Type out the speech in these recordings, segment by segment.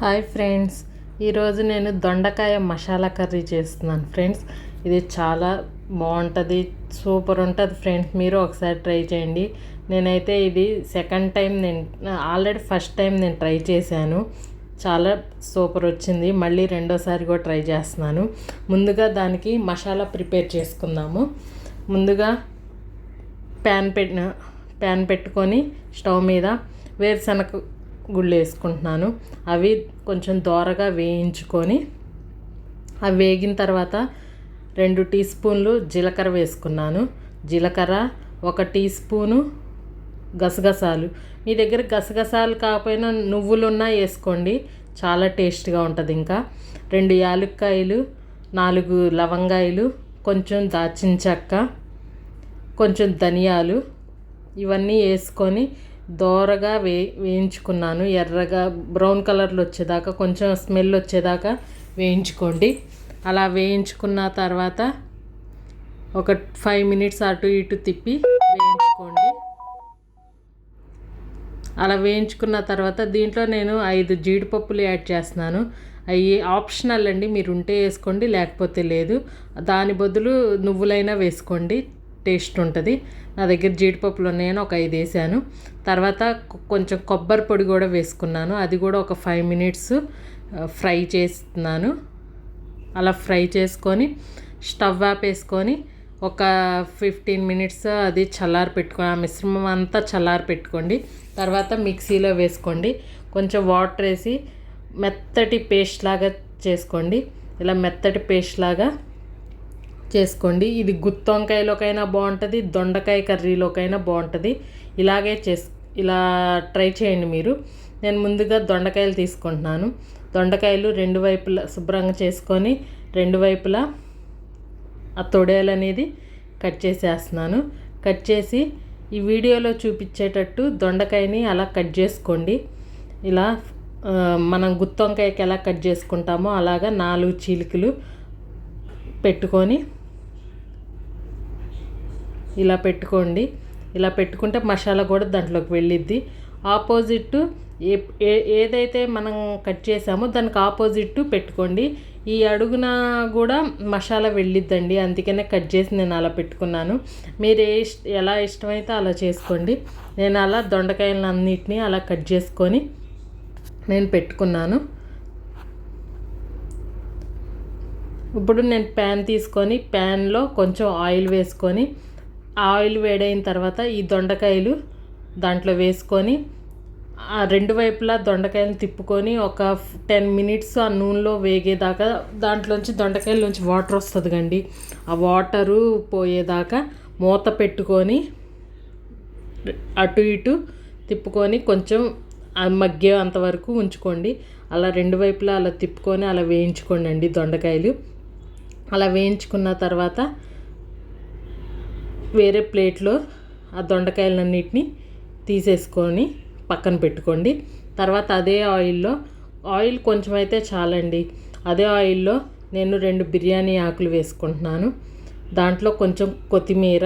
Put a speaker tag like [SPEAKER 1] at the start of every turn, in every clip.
[SPEAKER 1] Hi friends, ఈరోజు నేను దొండకాయ మసాలా కర్రీ చేస్తున్నాను ఫ్రెండ్స్. ఇది చాలా బాగుంటుంది, సూపర్ ఉంటుంది ఫ్రెండ్స్. మీరు ఒకసారి ట్రై చేయండి. నేనైతే ఇది second time, already first time నేను ట్రై చేశాను, చాలా సూపర్ వచ్చింది. మళ్ళీ రెండోసారి కూడా ట్రై చేస్తున్నాను. ముందుగా దానికి మసాలా ప్రిపేర్ చేసుకుందాము. ముందుగా ప్యాన్ పెట్టుకొని స్టవ్ మీద వేరుశనగ గుళ్ళు వేసుకుంటున్నాను. అవి కొంచెం దోరగా వేయించుకొని, అవి వేగిన తర్వాత 2 టీ స్పూన్లు జీలకర్ర వేసుకున్నాను. జీలకర్ర, 1 టీ స్పూను గసగసాలు. మీ దగ్గర గసగసాలు కాకపోయినా నువ్వులున్నా వేసుకోండి, చాలా టేస్ట్గా ఉంటుంది. ఇంకా 2 యాలక్కాయలు, 4 లవంగాయలు, కొంచెం దాల్చిన చెక్క, కొంచెం ధనియాలు, ఇవన్నీ వేసుకొని దోరగా వేయించుకున్నాను. ఎర్రగా బ్రౌన్ కలర్లో వచ్చేదాకా, కొంచెం స్మెల్ వచ్చేదాకా వేయించుకోండి. అలా వేయించుకున్న తర్వాత ఒక 5 మినిట్స్ అటు ఇటు తిప్పి వేయించుకోండి. అలా వేయించుకున్న తర్వాత దీంట్లో నేను 5 జీడిపప్పులు యాడ్ చేస్తున్నాను. అవి ఆప్షనల్ అండి, మీరు ఉంటే వేసుకోండి, లేకపోతే లేదు. దాని బదులు నువ్వులైనా వేసుకోండి, టేస్ట్ ఉంటుంది. నా దగ్గర జీడిపప్పులు ఉన్నాయని ఒక 5 వేసాను. తర్వాత కొంచెం కొబ్బరి పొడి కూడా వేసుకున్నాను. అది కూడా ఒక 5 మినిట్స్ ఫ్రై చేస్తున్నాను. అలా ఫ్రై చేసుకొని స్టవ్ ఆపేసుకొని ఒక 15 మినిట్స్ అది చల్లారి పెట్టుకొని, ఆ మిశ్రమం అంతా చల్లారి పెట్టుకోండి. తర్వాత మిక్సీలో వేసుకోండి. కొంచెం వాటర్ వేసి మెత్తటి పేస్ట్ లాగా చేసుకోండి. ఇలా మెత్తటి పేస్ట్ లాగా చేసుకోండి. ఇది గుత్తి వంకాయలోకైనా బాగుంటుంది, దొండకాయ కర్రీలోకైనా బాగుంటుంది. ఇలా ట్రై చేయండి మీరు. నేను ముందుగా దొండకాయలు తీసుకుంటున్నాను. దొండకాయలు 2 వైపులా శుభ్రంగా చేసుకొని 2 వైపులా ఆ తొడేలు అనేది కట్ చేసేస్తున్నాను. కట్ చేసి ఈ వీడియోలో చూపించేటట్టు దొండకాయని అలా కట్ చేసుకోండి. ఇలా మనం గుత్తి వంకాయకి ఎలా కట్ చేసుకుంటామో అలాగా 4 చీలికలు పెట్టుకొని ఇలా పెట్టుకోండి. ఇలా పెట్టుకుంటే మసాలా కూడా దాంట్లోకి వెళ్ళిద్ది. ఆపోజిట్ ఏదైతే మనం కట్ చేసామో దానికి ఆపోజిట్ పెట్టుకోండి. ఈ అడుగున కూడా మసాలా వెళ్ళిద్దండి, అందుకనే కట్ చేసి నేను అలా పెట్టుకున్నాను. మీరు ఎలా ఇష్టమైతే అలా చేసుకోండి. నేను అలా దొండకాయలను అన్నిటినీ అలా కట్ చేసుకొని నేను పెట్టుకున్నాను. ఇప్పుడు నేను ప్యాన్ తీసుకొని ప్యాన్లో కొంచెం ఆయిల్ వేసుకొని, ఆయిల్ వేడైన తర్వాత ఈ దొండకాయలు దాంట్లో వేసుకొని ఆ 2 వైపులా దొండకాయలను తిప్పుకొని ఒక 10 మినిట్స్ ఆ నూనెలో వేగేదాకా, దాంట్లోంచి దొండకాయలోంచి వాటర్ వస్తుంది కండి, ఆ వాటరు పోయేదాకా మూత పెట్టుకొని అటు ఇటు తిప్పుకొని కొంచెం మగ్గే అంతవరకు ఉంచుకోండి. అలా 2 వైపులా అలా తిప్పుకొని అలా వేయించుకోండి అండి దొండకాయలు. అలా వేయించుకున్న తర్వాత వేరే ప్లేట్లో ఆ దొండకాయలన్నిటిని తీసేసుకొని పక్కన పెట్టుకోండి. తర్వాత అదే ఆయిల్ కొంచెం అయితే చాలండి, అదే ఆయిల్లో నేను 2 బిర్యానీ ఆకులు వేసుకుంటున్నాను. దాంట్లో కొంచెం కొత్తిమీర,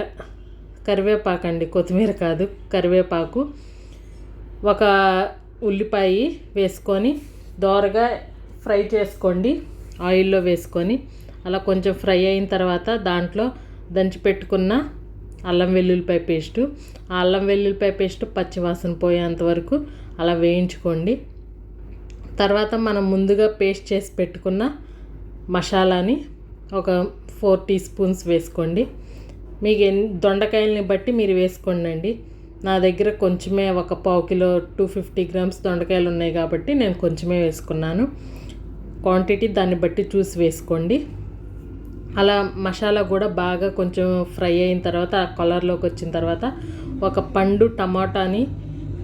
[SPEAKER 1] కరివేపాకు అండి, కొత్తిమీర కాదు కరివేపాకు, ఒక ఉల్లిపాయ వేసుకొని దోరగా ఫ్రై చేసుకోండి ఆయిల్లో వేసుకొని. అలా కొంచెం ఫ్రై అయిన తర్వాత దాంట్లో దంచి పెట్టుకున్న అల్లం వెల్లుల్లిపాయ పేస్టు, ఆ అల్లం వెల్లుల్లిపాయ పేస్ట్ పచ్చివాసన పోయేంత వరకు అలా వేయించుకోండి. తర్వాత మనం ముందుగా పేస్ట్ చేసి పెట్టుకున్న మసాలాని ఒక 4 టీ స్పూన్స్ వేసుకోండి. మీకు దొండకాయలని బట్టి మీరు వేసుకోండి అండి. నా దగ్గర కొంచెమే, ఒక 1/4 కిలో 250 గ్రామ్స్ దొండకాయలు ఉన్నాయి కాబట్టి నేను కొంచెమే వేసుకున్నాను. క్వాంటిటీ దాన్ని బట్టి చూసి వేసుకోండి. అలా మసాలా కూడా బాగా కొంచెం ఫ్రై అయిన తర్వాత, ఆ కలర్లోకి వచ్చిన తర్వాత ఒక పండు టమాటాని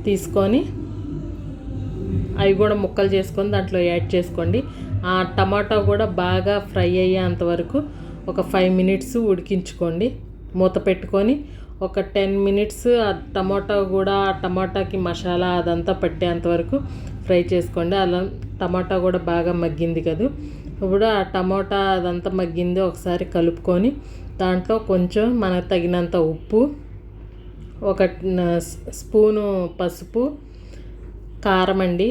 [SPEAKER 1] తీసుకొని అవి కూడా ముక్కలు చేసుకొని దాంట్లో యాడ్ చేసుకోండి. ఆ టమాటా కూడా బాగా ఫ్రై అయ్యేంతవరకు ఒక 5 మినిట్స్ ఉడికించుకోండి. మూత పెట్టుకొని ఒక 10 మినిట్స్ ఆ టమాటాకి మసాలా అదంతా పట్టేంతవరకు ఫ్రై చేసుకోండి. అలా టమాటా కూడా బాగా మగ్గింది కదా. ఇప్పుడు ఆ టమాటా అదంతా మగ్గింది ఒకసారి కలుపుకొని దాంట్లో కొంచెం మనకు తగినంత ఉప్పు, 1 స్పూను పసుపు, కారం అండి,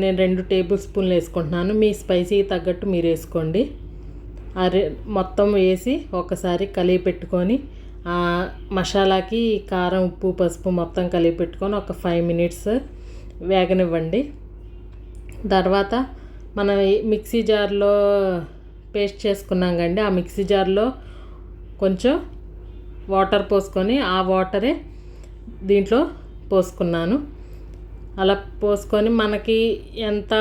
[SPEAKER 1] నేను 2 టేబుల్ స్పూన్లు వేసుకుంటున్నాను. మీ స్పైసీకి తగ్గట్టు మీరు వేసుకోండి. మొత్తం వేసి ఒకసారి కలిపి పెట్టుకొని మసాలాకి కారం, ఉప్పు, పసుపు మొత్తం కలిపి పెట్టుకొని ఒక 5 మినిట్స్ వేగనివ్వండి. తర్వాత మనం మిక్సీ జార్లో పేస్ట్ చేసుకున్నాం కండి, ఆ మిక్సీ జార్లో కొంచెం వాటర్ పోసుకొని ఆ వాటరే దీంట్లో పోసుకున్నాను. అలా పోసుకొని మనకి ఎంత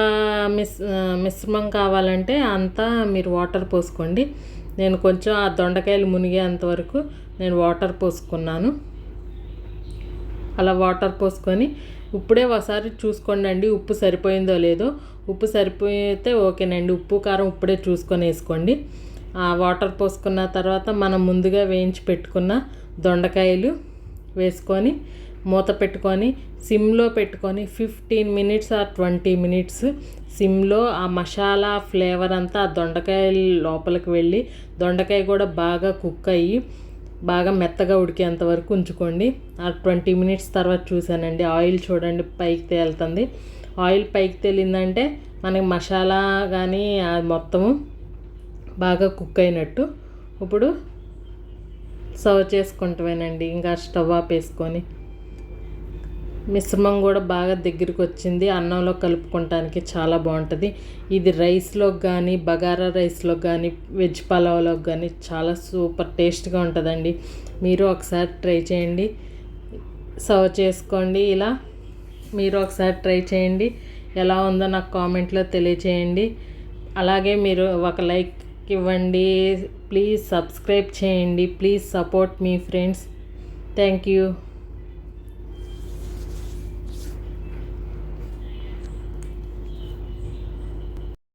[SPEAKER 1] మిశ్రమం కావాలంటే అంత మీరు వాటర్ పోసుకోండి. నేను కొంచెం ఆ దొండకాయలు మునిగేంత వరకు నేను వాటర్ పోసుకున్నాను. అలా వాటర్ పోసుకొని ఇప్పుడే ఒకసారి చూసుకోండి అండి, ఉప్పు సరిపోయిందో లేదో. ఉప్పు సరిపోతే ఓకేనండి. ఉప్పు కారం ఇప్పుడే చూసుకొని వేసుకోండి. ఆ వాటర్ పోసుకున్న తర్వాత మనం ముందుగా వేయించి పెట్టుకున్న దొండకాయలు వేసుకొని మూత పెట్టుకొని సిమ్లో పెట్టుకొని 15 మినిట్స్ ఆర్ 20 మినిట్స్ సిమ్లో ఆ మసాలా ఫ్లేవర్ అంతా ఆ దొండకాయ లోపలికి వెళ్ళి దొండకాయ కూడా బాగా కుక్ అయ్యి బాగా మెత్తగా ఉడికేంత వరకు ఉంచుకోండి. ఆ 20 మినిట్స్ తర్వాత చూసానండి, ఆయిల్ చూడండి పైకి తేలుతుంది. ఆయిల్ పైకి తేలిందంటే మనకి మసాలా కానీ మొత్తము బాగా కుక్ అయినట్టు. ఇప్పుడు సర్వ్ చేసుకుంటామేనండి. ఇంకా స్టవ్ ఆపేసుకొని మిశ్రమం కూడా బాగా దగ్గరికి వచ్చింది. అన్నంలో కలుపుకోవటానికి చాలా బాగుంటుంది. ఇది రైస్లోకి కానీ, బగారా రైస్లోకి కానీ, వెజ్ పలావ్లోకి కానీ చాలా సూపర్ టేస్ట్గా ఉంటుందండి. మీరు ఒకసారి ట్రై చేయండి, సర్వ్ చేసుకోండి. ఇలా మీరు ఒకసారి ట్రై చేయండి, ఎలా ఉందో నాకు కామెంట్లో తెలియచేయండి. అలాగే మీరు ఒక లైక్ ఇవ్వండి. ప్లీజ్ సబ్స్క్రైబ్ చేయండి. Please support me friends. Thank you.